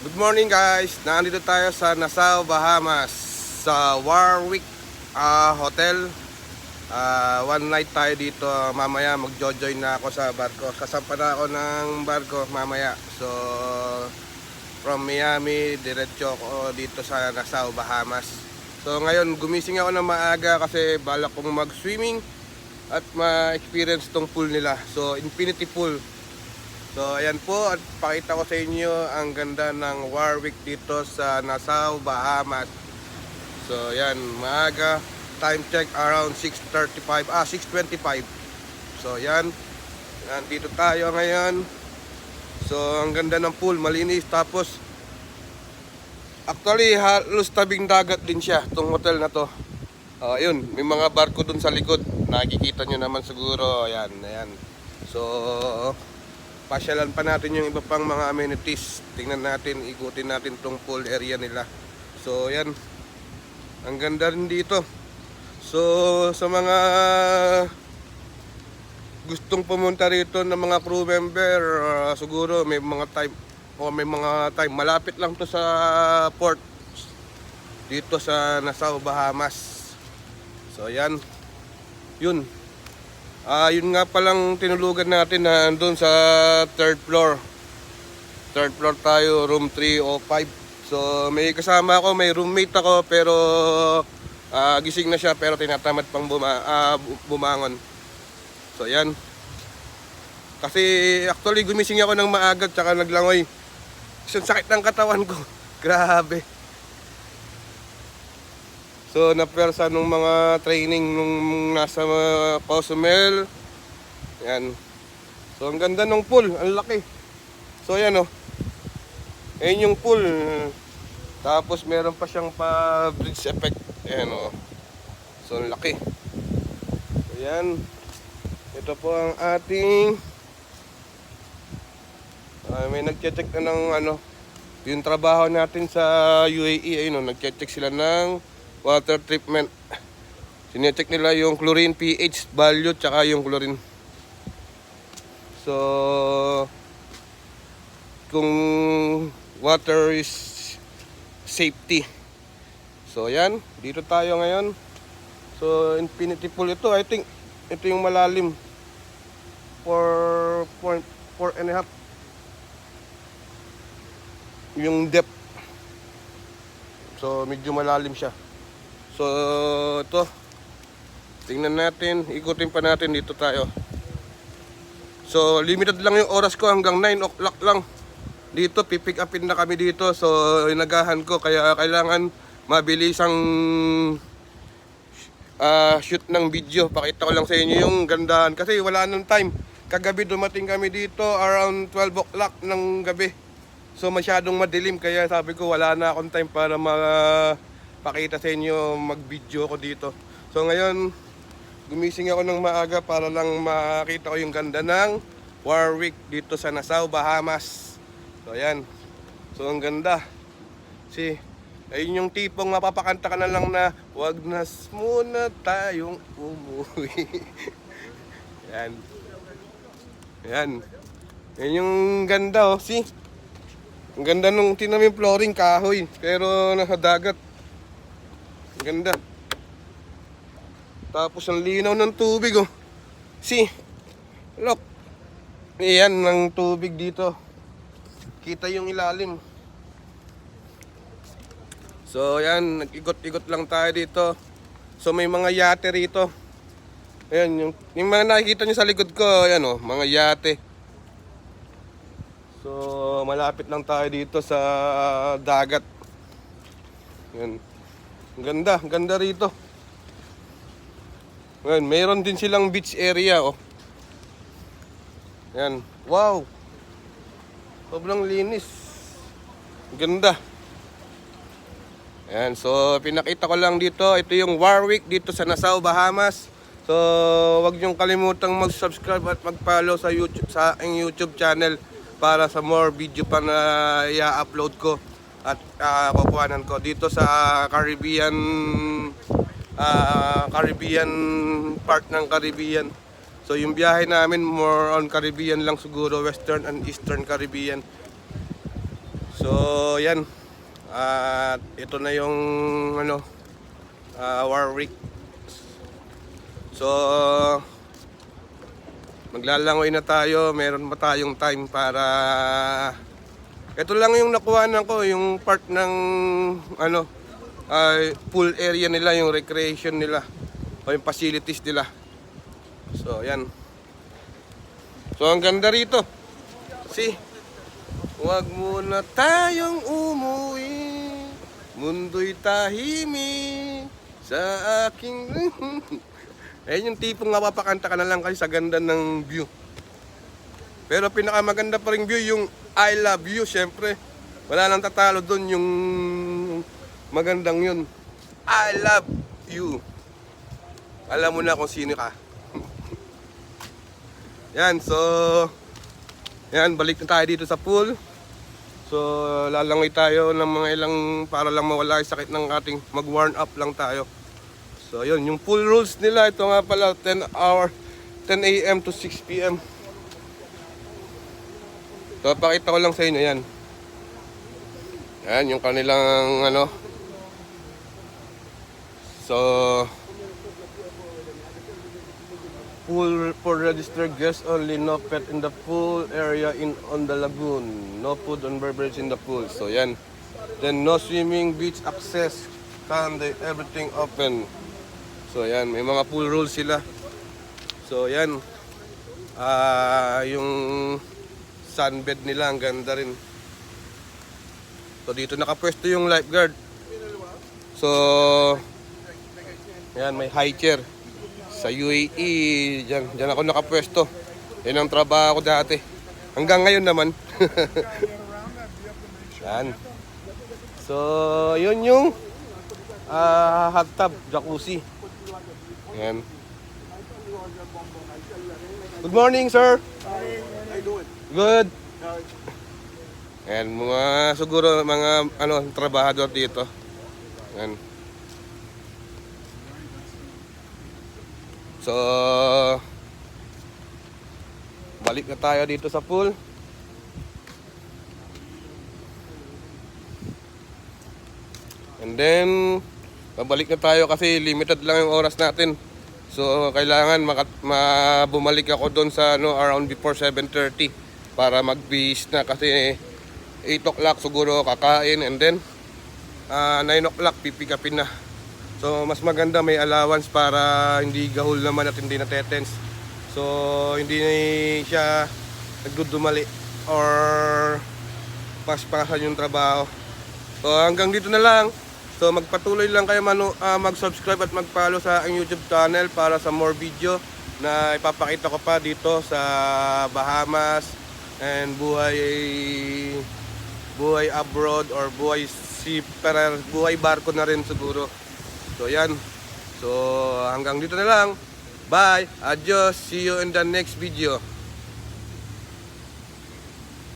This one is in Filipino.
Good morning guys, nandito tayo sa Nassau, Bahamas sa Warwick Hotel. One night tayo dito. Mamaya magjo-join na ako sa barko. Sasampa na ako ng barko mamaya. So from Miami diretso ako dito sa Nassau, Bahamas. So ngayon gumising ako ng maaga kasi balak kong mag-swimming at ma-experience tong pool nila. So infinity pool. So ayan po, at pakita ko sa inyo ang ganda ng Warwick dito sa Nassau, Bahamas. So ayan, maaga, time check around 6:25. So ayan, dito tayo ngayon. So ang ganda ng pool, malinis. Tapos actually halos tabing dagat din siya, tong hotel na to. Ayun, may mga barko dun sa likod. Nakikita nyo naman siguro, ayan, ayan. So pasyalan pa natin yung iba pang mga amenities. Tingnan natin, ikutin natin tong pool area nila. So yan, ang ganda rin dito. So sa mga gustong pumunta rito ng mga crew member, siguro may mga time malapit lang to sa port dito sa Nassau, Bahamas. So yan, yun. Yun nga palang tinulugan natin na doon sa third floor. Third floor tayo, room 305. So may kasama ako, may roommate ako, pero gising na siya pero tinatamad pang bumangon. So yan. Kasi actually gumising ako ng maaga tsaka naglangoy. Kasi sakit ng katawan ko. Grabe. So napersa nung mga training nung nasa Pausumel. Yan. So ang ganda ng pool, ang laki. So yan oh. Ayun yung pool. Tapos meron pa siyang pa bridge effect. Ayan oh. So ang laki. So yan. Ito po ang ating may nagche-check na ng yung trabaho natin sa UAE. Ayun oh, nagche-check sila ng water treatment. Sinecheck nila yung chlorine pH value tsaka yung chlorine. So kung water is safety. So yan, dito tayo ngayon. So infinity pool ito, I think ito yung malalim 4.4.5 yung depth. So medyo malalim siya. So ito, tingnan natin, ikutin pa natin, dito tayo. So limited lang yung oras ko, hanggang 9 o'clock lang. Dito pipick upin na kami dito. So inagahan ko, kaya kailangan mabilis ang shoot ng video. Pakita ko lang sa inyo yung gandahan kasi wala nang time. Kagabi dumating kami dito around 12 o'clock ng gabi. So masyadong madilim, kaya sabi ko wala na akong time para pakita sa inyo, mag-video ako dito. So ngayon, gumising ako ng maaga para lang makita ko yung ganda ng Warwick dito sa Nassau, Bahamas. So ayan. So ang ganda. See, ayun yung tipong mapapakanta ka na lang na wag na muna tayong umuwi. Ayan. Ayan. Ayan yung ganda oh. See? Ang ganda nung tinamin flooring, kahoy, pero nasa dagat. Ganda. Tapos ang linaw ng tubig oh. See? Look. Ayan ng tubig dito. Kita yung ilalim. So ayan, nag-ikot-ikot lang tayo dito. So may mga yate rito. Ayan, yung mga nakikita nyo sa likod ko, ayan oh, mga yate. So malapit lang tayo dito sa dagat. Ayan. Ang ganda rito. Ayan, mayroon din silang beach area oh. Ayan, wow. Sobrang linis. Ganda. Ayan, so pinakita ko lang dito. Ito yung Warwick dito sa Nassau, Bahamas. So wag niyong kalimutang mag-subscribe at mag-follow sa YouTube, sa aking YouTube channel, para sa more video pa na i-upload ko at kukuhanan ko dito sa Caribbean part ng Caribbean. So yung biyahe namin more on Caribbean lang siguro, Western and Eastern Caribbean. So yan. At ito na yung ano, Warwick. So maglalangoy na tayo. Meron pa tayong time para ito lang yung nakuhanan ko, yung part ng ano, pool area nila, yung recreation nila o yung facilities nila. So yan. So ang ganda rito. See, huwag muna tayong umuwi, mundo'y tahimik sa aking ayun yung tipong mapapakanta ka na lang kasi sa ganda ng view. Pero pinakamaganda pa ring view yung I love you, syempre. Wala nang tatalo doon, yung magandang yun. I love you. Alam mo na kung sino ka. Yan, so yan, balik na tayo dito sa pool. So lalangoy tayo ng mga ilang para lang mawala yung sakit ng ating mag-warm up lang tayo. So yun, yung pool rules nila, ito nga pala 10 a.m. to 6 p.m. So pakita ko lang sa inyo yan. Yan yung kanilang ano. So pool for registered guests only, no pet in the pool area on the lagoon, no food and beverage in the pool. So yan. Then no swimming, beach access, Sunday, everything open. So yan, may mga pool rules sila. So yan. Yung sunbed nila, ang ganda rin. So dito nakapwesto yung lifeguard. So yan, may high chair. Sa UAE, dyan ako nakapwesto. Yan ang trabaho ko dati. Hanggang ngayon naman. Yan. So yun yung hot tub, jacuzzi. Yan. Good morning, sir. How you doing? Good. Ayan, mga siguro mga ano trabahador dito. Ayan. So balik na tayo dito sa pool. And then babalik na tayo kasi limited lang yung oras natin. So kailangan bumalik ako doon sa ano around before 7:30 para magbihis na kasi 8 o'clock siguro kakain and then 9 o'clock pipikapin na. So mas maganda may allowance para hindi gahol naman at hindi natetense. So hindi siya nagdudumali or paspasan yung trabaho. So hanggang dito na lang. So magpatuloy lang kayo mag-subscribe at mag-follow sa aking YouTube channel para sa more video na ipapakita ko pa dito sa Bahamas and buhay abroad or buhay buhay barko na rin siguro. So yan. So hanggang dito na lang. Bye. Adios. See you in the next video.